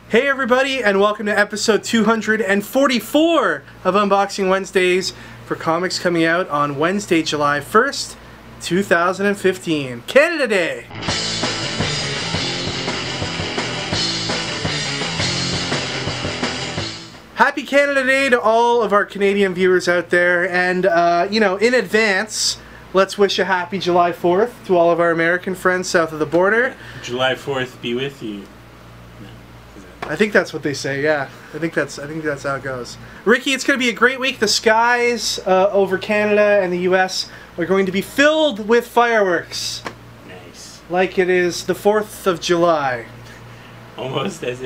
Hey everybody, and welcome to episode 244 of Unboxing Wednesdays for comics coming out on Wednesday, July 1st, 2015, Canada Day! Happy Canada Day to all of our Canadian viewers out there, and you know, in advance, let's wish a happy July 4th to all of our American friends south of the border. July 4th be with you. I think that's what they say, yeah. I think that's how it goes. Ricky, it's going to be a great week. The skies over Canada and the US are going to be filled with fireworks. Nice. Like it is the 4th of July. Almost as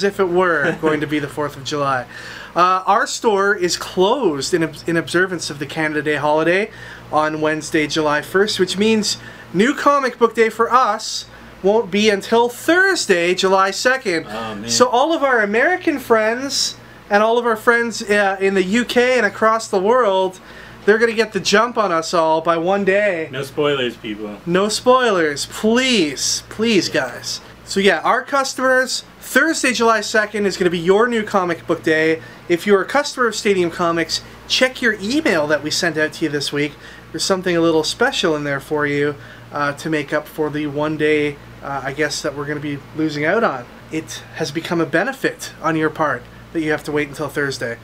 if it were going to be the 4th of July. Our store is closed in observance of the Canada Day holiday on Wednesday, July 1st, which means New Comic Book Day for us won't be until Thursday, July 2nd. Oh, man. So all of our American friends and all of our friends in the UK and across the world, they're going to get the jump on us all by one day. No spoilers, people. No spoilers, please. Please, guys. So yeah, our customers, Thursday, July 2nd is going to be your New Comic Book Day. If you're a customer of Stadium Comics, check your email that we sent out to you this week. There's something a little special in there for you to make up for the one day, I guess, that we're going to be losing out on. It has become a benefit on your part that you have to wait until Thursday.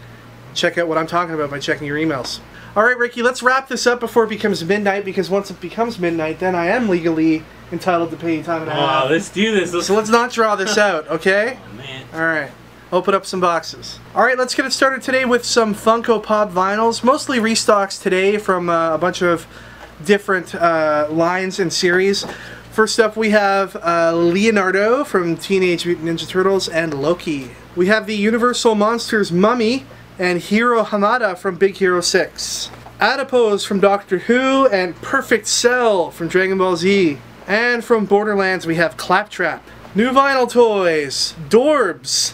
Check out what I'm talking about by checking your emails. Alright, Ricky, let's wrap this up before it becomes midnight, because once it becomes midnight, then I am legally entitled to pay you time and a half. Oh, let's do this. So let's not draw this out, okay? Oh, man. Alright. Open up some boxes. Alright, let's get it started today with some Funko Pop vinyls. Mostly restocks today from a bunch of different lines and series. First up, we have Leonardo from Teenage Mutant Ninja Turtles and Loki. We have the Universal Monsters Mummy and Hiro Hamada from Big Hero 6. Adipose from Doctor Who and Perfect Cell from Dragon Ball Z. And from Borderlands, we have Claptrap. New vinyl toys, DORBZ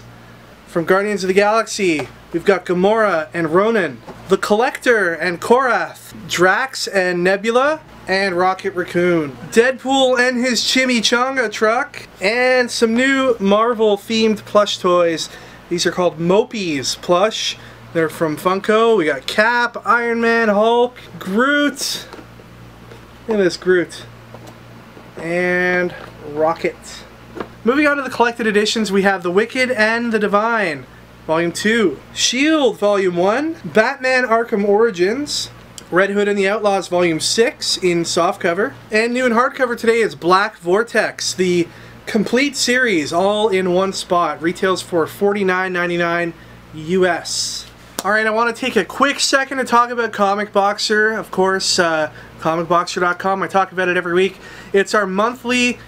from Guardians of the Galaxy. We've got Gamora and Ronan. The Collector and Korath. Drax and Nebula. And Rocket Raccoon. Deadpool and his Chimichanga truck. And some new Marvel themed plush toys. These are called Mopies plush. They're from Funko. We got Cap, Iron Man, Hulk, Groot. Look at this Groot. And Rocket. Moving on to the collected editions, we have The Wicked and the Divine, Volume 2. S.H.I.E.L.D. Volume 1. Batman Arkham Origins. Red Hood and the Outlaws Volume 6 in softcover. And new in hardcover today is Black Vortex, the complete series, all in one spot. Retails for $49.99 US. Alright, I want to take a quick second to talk about Comic Boxer. Of course, comicboxer.com. I talk about it every week. It's our monthly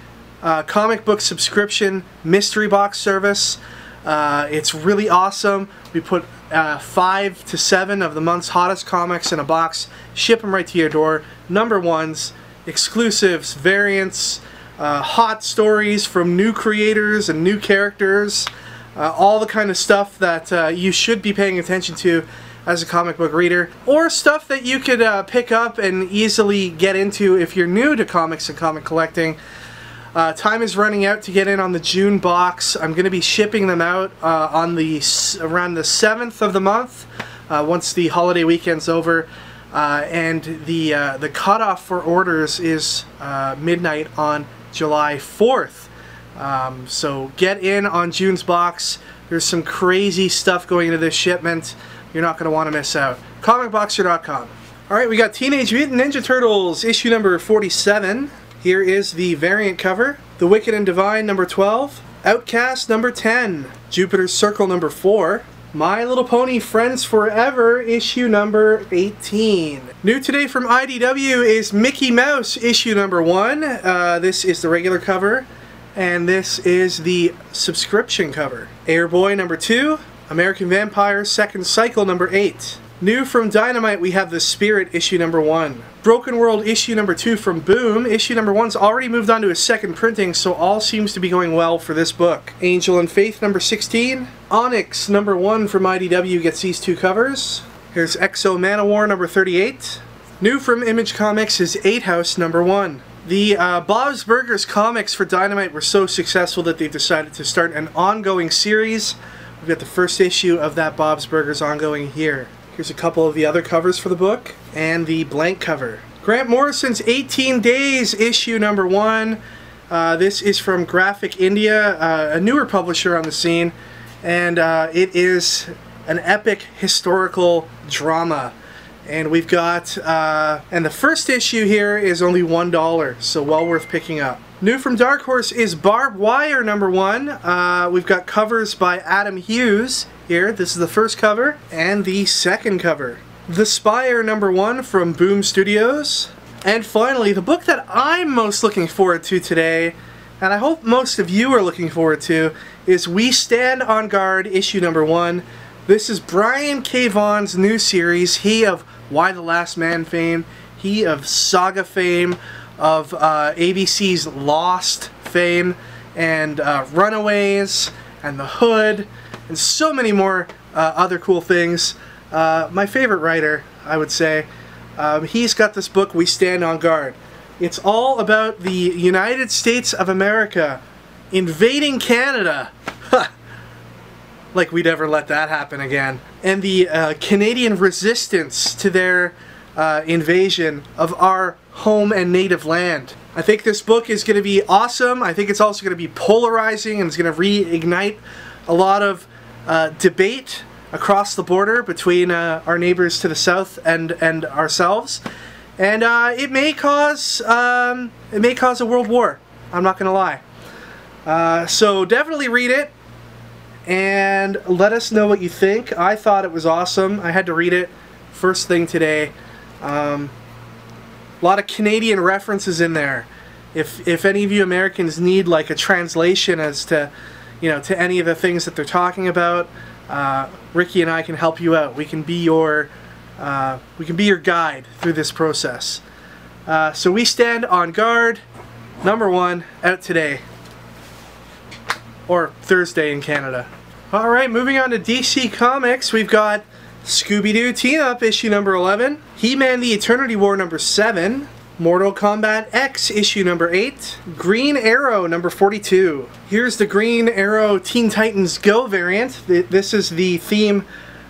comic book subscription mystery box service. It's really awesome. We put 5 to 7 of the month's hottest comics in a box, ship them right to your door. Number ones, exclusives, variants, hot stories from new creators and new characters. All the kind of stuff that you should be paying attention to as a comic book reader, or stuff that you could pick up and easily get into if you're new to comics and comic collecting. Time is running out to get in on the June box. I'm going to be shipping them out on around the 7th of the month, once the holiday weekend's over, and the cutoff for orders is midnight on July 4th. So get in on June's box. There's some crazy stuff going into this shipment. You're not going to want to miss out. comicboxer.com. Alright, we got Teenage Mutant Ninja Turtles issue number 47. Here is the variant cover. The Wicked and Divine number 12. Outcast number 10. Jupiter's Circle number 4. My Little Pony Friends Forever issue number 18. New today from IDW is Mickey Mouse issue number 1. This is the regular cover, and this is the subscription cover. AIRBOY number 2. American Vampire Second Cycle number 8. New from Dynamite, we have The Spirit issue number 1. Broken World issue number 2 from Boom. Issue number 1's already moved on to a second printing, so all seems to be going well for this book. Angel and Faith number 16. Onyx number 1 from IDW gets these two covers. Here's Exo Manowar number 38. New from Image Comics is 8 House number 1. The Bob's Burgers comics for Dynamite were so successful that they've decided to start an ongoing series. We've got the first issue of that Bob's Burgers ongoing here. Here's a couple of the other covers for the book, and the blank cover. Grant Morrison's 18 Days, issue number 1. This is from Graphic India, a newer publisher on the scene, and it is an epic historical drama. And we've got, and the first issue here is only $1, so well worth picking up. New from Dark Horse is Barbed Wire number 1. We've got covers by Adam Hughes here. This is the first cover, and the second cover. The Spire number 1 from Boom Studios. And finally, the book that I'm most looking forward to today, and I hope most of you are looking forward to, is We Stand on Guard issue number 1. This is Brian K. Vaughan's new series. He of Y the Last Man fame, he of Saga fame, of ABC's Lost fame, and Runaways, and The Hood, and so many more other cool things. My favorite writer, I would say. He's got this book, We Stand on Guard. It's all about the United States of America invading Canada. Like we'd ever let that happen again. And the Canadian resistance to their invasion of our home and native land. I think this book is going to be awesome. I think it's also going to be polarizing, and it's going to reignite a lot of debate across the border between our neighbors to the south and ourselves. And it may cause a world war. I'm not going to lie. So definitely read it. And let us know what you think. I thought it was awesome. I had to read it first thing today. A lot of Canadian references in there. If any of you Americans need like a translation as to, to any of the things that they're talking about, Ricky and I can help you out. We can be your guide through this process. So We Stand on Guard, number 1, out today. Or Thursday in Canada. Alright, moving on to DC Comics, we've got Scooby-Doo Team-Up issue number 11, He-Man the Eternity War number 7, Mortal Kombat X issue number 8, Green Arrow number 42. Here's the Green Arrow Teen Titans Go variant. This is the theme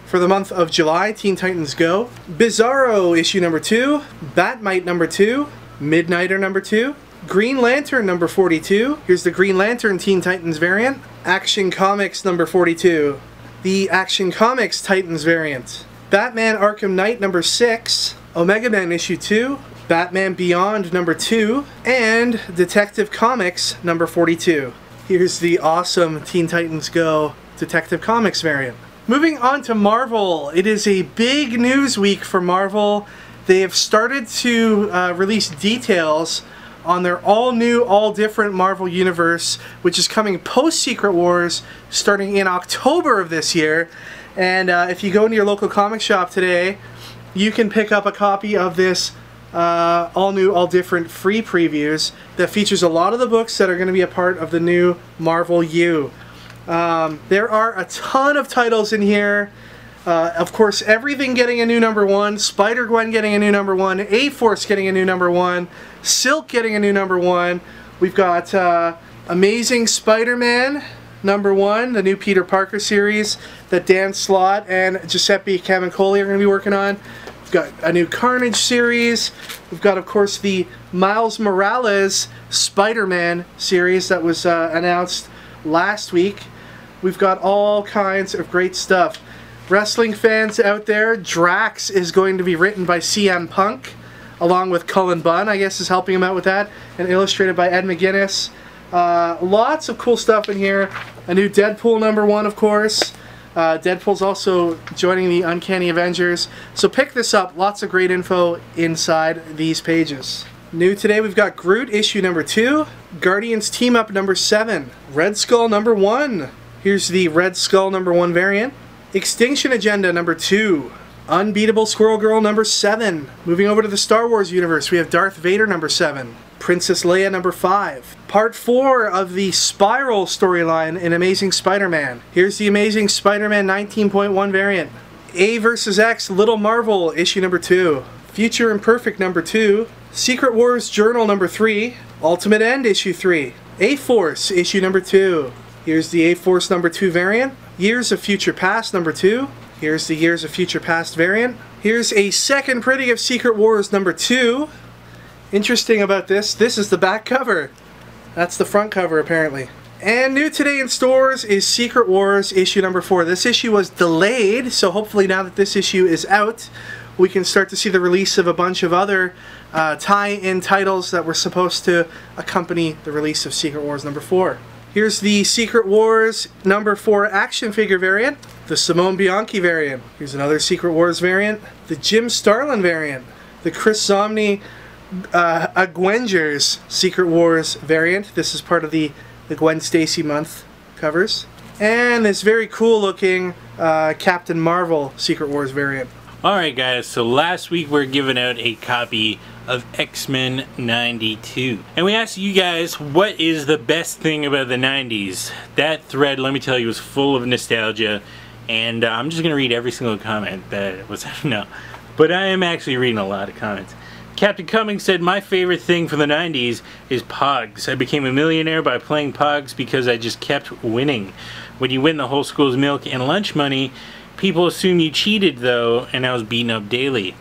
for the month of July, Teen Titans Go. Bizarro issue number 2, Batmite number 2, Midnighter number 2, Green Lantern number 42. Here's the Green Lantern Teen Titans variant. Action Comics number 42. The Action Comics Titans variant. Batman Arkham Knight number 6. Omega Man issue 2. Batman Beyond number 2. And Detective Comics number 42. Here's the awesome Teen Titans Go Detective Comics variant. Moving on to Marvel. It is a big news week for Marvel. They have started to release details on their all-new, all-different Marvel Universe, which is coming post-Secret Wars, starting in October of this year. And if you go into your local comic shop today, you can pick up a copy of this all-new, all-different free previews that features a lot of the books that are going to be a part of the new Marvel U. There are a ton of titles in here. Of course, everything getting a new number 1, Spider-Gwen getting a new number 1, A-Force getting a new number 1, Silk getting a new number 1. We've got Amazing Spider-Man number 1, the new Peter Parker series that Dan Slott and Giuseppe Camuncoli are going to be working on. We've got a new Carnage series. We've got, of course, the Miles Morales Spider-Man series that was announced last week. We've got all kinds of great stuff. Wrestling fans out there, Drax is going to be written by CM Punk, along with Cullen Bunn, I guess, is helping him out with that, and illustrated by Ed McGuinness. Lots of cool stuff in here. A new Deadpool number 1, of course. Deadpool's also joining the Uncanny Avengers. So pick this up. Lots of great info inside these pages. New today, we've got Groot issue number 2, Guardians Team Up number 7, Red Skull number 1. Here's the Red Skull number 1 variant. Extinction Agenda number 2. Unbeatable Squirrel Girl number 7. Moving over to the Star Wars universe, we have Darth Vader number 7. Princess Leia number 5. Part 4 of the Spiral storyline in Amazing Spider-Man. Here's the Amazing Spider-Man 19.1 variant. A vs. X Little Marvel issue number 2. Future Imperfect number 2. Secret Wars Journal number 3, Ultimate End issue 3, A-Force issue number 2. Here's the A-Force number 2 variant. Years of Future Past number 2. Here's the Years of Future Past variant. Here's a second printing of Secret Wars number 2. Interesting about this is the back cover. That's the front cover apparently. And new today in stores is Secret Wars issue number 4. This issue was delayed, so hopefully now that this issue is out, we can start to see the release of a bunch of other tie-in titles that were supposed to accompany the release of Secret Wars number 4. Here's the Secret Wars number 4 action figure variant, the Simone Bianchi variant. Here's another Secret Wars variant, the Jim Starlin variant, the Chris Somney Gwengers Secret Wars variant. This is part of the Gwen Stacy month covers. And this very cool looking Captain Marvel Secret Wars variant. Alright guys, so last week we were giving out a copy of X-Men 92. And we asked you guys, what is the best thing about the 90s? That thread, let me tell you, was full of nostalgia. And I'm just going to read every single comment that was, no. But I am actually reading a lot of comments. Captain Cummings said, my favorite thing from the 90s is Pogs. I became a millionaire by playing Pogs because I just kept winning. When you win the whole school's milk and lunch money, people assume you cheated though, and I was beaten up daily.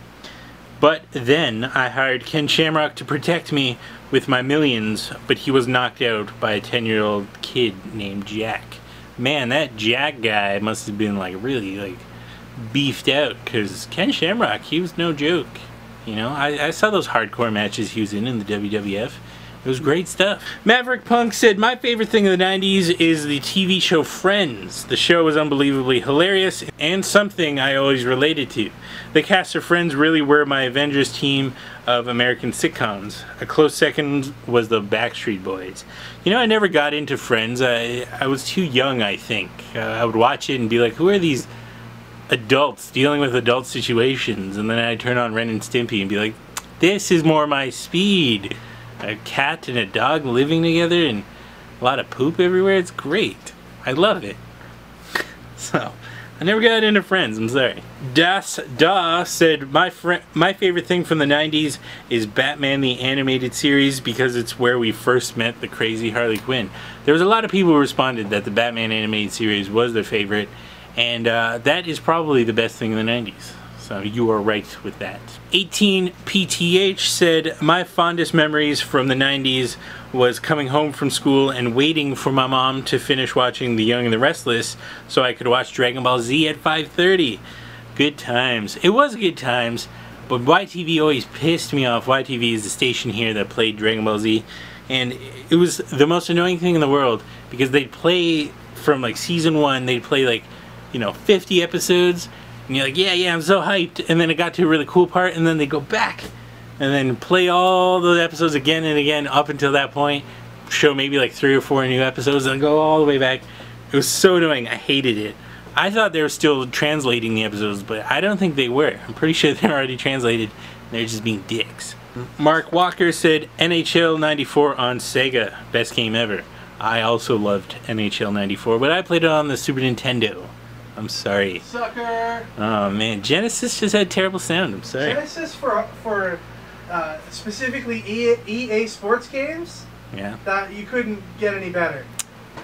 But then I hired Ken Shamrock to protect me with my millions, but he was knocked out by a 10-year-old kid named Jack. Man, that Jack guy must have been like really beefed out, because Ken Shamrock, he was no joke. You know, I saw those hardcore matches he was in the WWF. It was great stuff. Maverick Punk said, my favorite thing of the 90s is the TV show Friends. The show was unbelievably hilarious and something I always related to. The cast of Friends really were my Avengers team of American sitcoms. A close second was the Backstreet Boys. You know, I never got into Friends. I was too young, I think. I would watch it and be like, who are these adults dealing with adult situations? And then I'd turn on Ren and Stimpy and be like, this is more my speed. A cat and a dog living together and a lot of poop everywhere. It's great. I love it. So, I never got into Friends, I'm sorry. Das Da said, my favorite thing from the 90s is Batman the Animated Series because it's where we first met the crazy Harley Quinn. There was a lot of people who responded that the Batman Animated Series was their favorite, and that is probably the best thing in the 90s. So you are right with that. 18PTH said, my fondest memories from the 90s was coming home from school and waiting for my mom to finish watching The Young and the Restless so I could watch Dragon Ball Z at 5:30. Good times. It was good times, but YTV always pissed me off. YTV is the station here that played Dragon Ball Z, and it was the most annoying thing in the world because they'd play from like season 1, they'd play like, you know, 50 episodes. And you're like, yeah, I'm so hyped. And then it got to a really cool part, and then they go back and then play all the episodes again and again up until that point. Show maybe like 3 or 4 new episodes and go all the way back. It was so annoying. I hated it. I thought they were still translating the episodes, but I don't think they were. I'm pretty sure they're already translated. They're just being dicks. Mark Walker said, NHL 94 on Sega. Best game ever. I also loved NHL 94, but I played it on the Super Nintendo. I'm sorry. Sucker! Oh man, Genesis just had terrible sound. I'm sorry. Genesis for specifically EA Sports games? Yeah. That you couldn't get any better.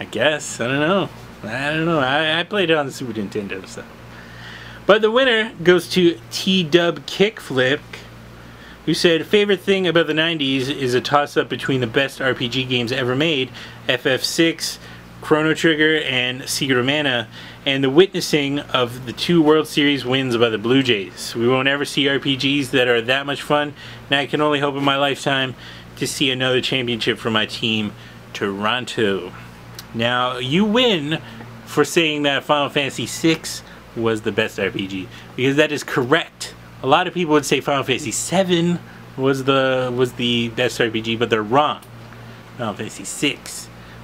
I guess. I don't know. I played it on the Super Nintendo, so. But the winner goes to T-Dub Kickflip, who said, favorite thing about the 90s is a toss-up between the best RPG games ever made, FF6, Chrono Trigger, and Secret of Mana, and the witnessing of the 2 World Series wins by the Blue Jays. We won't ever see RPGs that are that much fun, and I can only hope in my lifetime to see another championship for my team, Toronto. Now, you win for saying that Final Fantasy VI was the best RPG, because that is correct. A lot of people would say Final Fantasy VII was the best RPG, but they're wrong. Final Fantasy VI,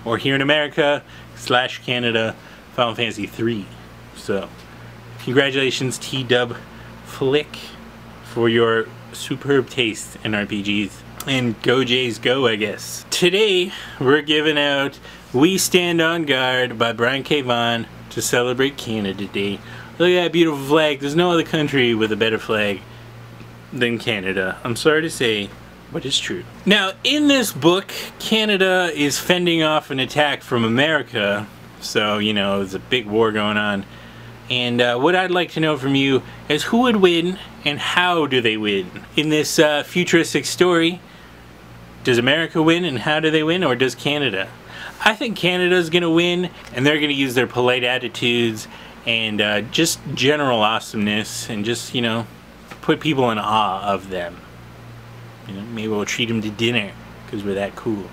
or here in America / Canada, Final Fantasy III. So, congratulations T-Dub Flick for your superb taste in RPGs. And go Jays go, I guess. Today, we're giving out We Stand on Guard by Brian K. Vaughan to celebrate Canada Day. Look at that beautiful flag. There's no other country with a better flag than Canada. I'm sorry to say, What is true. Now, in this book, Canada is fending off an attack from America. So, you know, there's a big war going on. And what I'd like to know from you is who would win and how do they win? In this futuristic story, does America win and how do they win, or does Canada? I think Canada's going to win, and they're going to use their polite attitudes and just general awesomeness and just, you know, put people in awe of them. You know, maybe we'll treat them to dinner because we're that cool.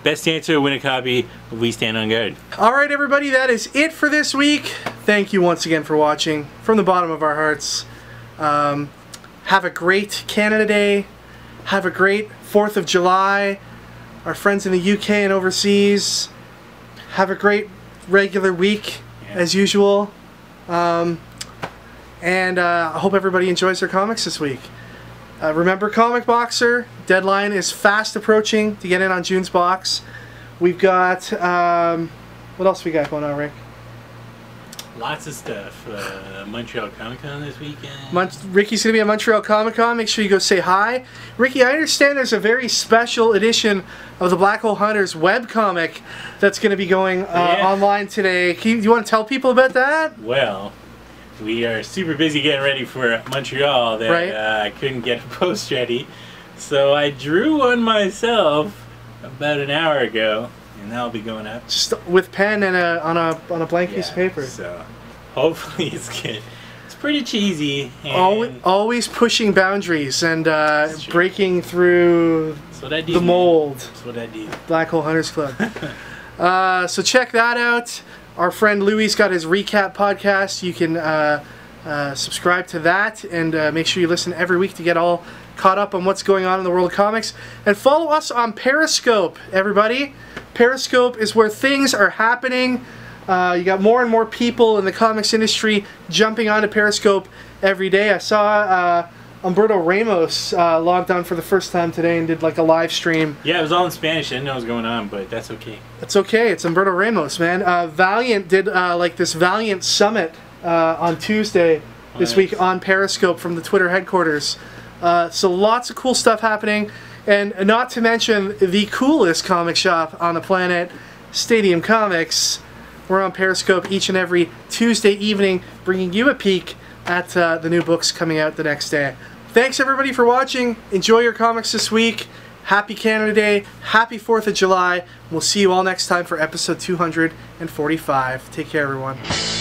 Best answer, win a copy of We Stand on Guard. Alright everybody, that is it for this week. Thank you once again for watching from the bottom of our hearts. Have a great Canada Day. Have a great 4th of July. Our friends in the UK and overseas, have a great regular week as usual. I hope everybody enjoys their comics this week. Remember, Comic Boxer deadline is fast approaching to get in on June's box. We've got what else we got going on, Rick? Lots of stuff. Montreal Comic Con this weekend. Ricky's going to be at Montreal Comic Con. Make sure you go say hi. Ricky, I understand there's a very special edition of the Black Hole Hunters webcomic that's going to be going online today. Do you want to tell people about that? Well, we are super busy getting ready for Montreal that I couldn't get a post ready. So I drew one myself about an hour ago. And that'll be going up. Just with pen and on a blank piece of paper. So hopefully it's good. It's pretty cheesy. And always pushing boundaries and breaking through the mold. That's what I do. Black Hole Hunters Club. So check that out. Our friend Louie's got his recap podcast. You can subscribe to that and make sure you listen every week to get all caught up on what's going on in the world of comics. And follow us on Periscope, everybody. Periscope is where things are happening. You got more and more people in the comics industry jumping onto Periscope every day. I saw Humberto Ramos logged on for the first time today and did like a live stream. Yeah, it was all in Spanish. I didn't know what was going on, but that's okay. That's okay. It's Humberto Ramos, man. Valiant did like this Valiant Summit on Tuesday this week on Periscope from the Twitter headquarters. So lots of cool stuff happening. And not to mention the coolest comic shop on the planet, Stadium Comics. We're on Periscope each and every Tuesday evening, bringing you a peek at the new books coming out the next day. Thanks everybody for watching. Enjoy your comics this week. Happy Canada Day. Happy 4th of July. We'll see you all next time for episode 245. Take care, everyone.